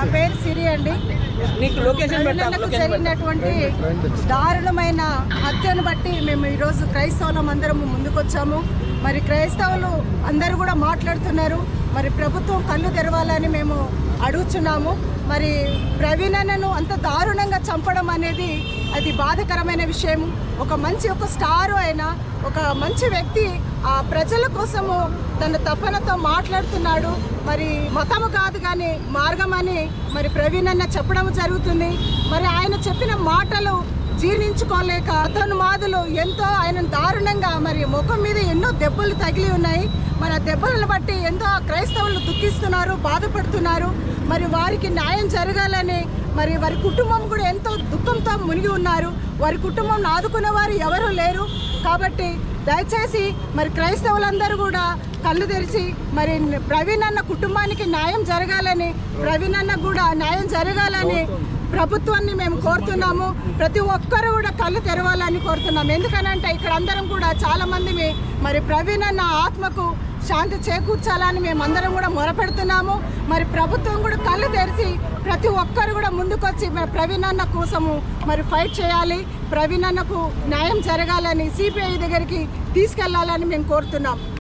నా పేరు సిరి అండి. జరిగినటువంటి దారుణమైన హత్యను బట్టి మేము ఈరోజు క్రైస్తవులం అందరము ముందుకొచ్చాము. మరి క్రైస్తవులు అందరూ కూడా మాట్లాడుతున్నారు. మరి ప్రభుత్వం కళ్ళు తెరవాలని మేము అడుగుతున్నాము. మరి ప్రవీణ్ అన్నను అంత దారుణంగా చంపడం అనేది అది బాధాకరమైన విషయం. ఒక స్టార్ అయిన ఒక మంచి వ్యక్తి ఆ ప్రజల కోసము తన తపనతో మాట్లాడుతున్నాడు. మరి మతము కాదు కానీ మార్గం అని మరి ప్రవీణ్ అన్న చెప్పడం జరుగుతుంది. మరి ఆయన చెప్పిన మాటలు జీర్ణించుకోలేక అతను మాదులు ఎంతో ఆయన దారుణంగా మరి ముఖం మీద ఎన్నో దెబ్బలు తగిలి ఉన్నాయి. మరి ఆ దెబ్బలను బట్టి ఎంతో క్రైస్తవులు దుఃఖిస్తున్నారు, బాధపడుతున్నారు. మరి వారికి న్యాయం జరగాలని మరి వారి కుటుంబం కూడా ఎంతో దుఃఖంతో మునిగి ఉన్నారు. వారి కుటుంబం ఆదుకునే వారు ఎవరూ లేరు. కాబట్టి దయచేసి మరి క్రైస్తవులందరూ కూడా కళ్ళు తెరిచి మరి ప్రవీణ్ అన్న కుటుంబానికి న్యాయం జరగాలని, ప్రవీణ్ అన్న కూడా న్యాయం జరగాలని ప్రభుత్వాన్ని మేము కోరుతున్నాము. ప్రతి ఒక్కరు కూడా కళ్ళు తెరవాలని కోరుతున్నాము. ఎందుకనంటే ఇక్కడ అందరం కూడా చాలా మంది మరి ప్రవీణ్ అన్న ఆత్మకు శాంతి చేకూర్చాలని మేమందరం కూడా మొరపెడుతున్నాము. మరి ప్రభుత్వం కూడా కళ్ళు తెరిచి ప్రతి ఒక్కరు కూడా ముందుకొచ్చి మరి ప్రవీణ్ అన్న కోసము మరి ఫైట్ చేయాలి. ప్రవీణ్ అన్నకు న్యాయం జరగాలని సిపిఐ దగ్గరికి తీసుకెళ్లాలని మేము కోరుతున్నాం.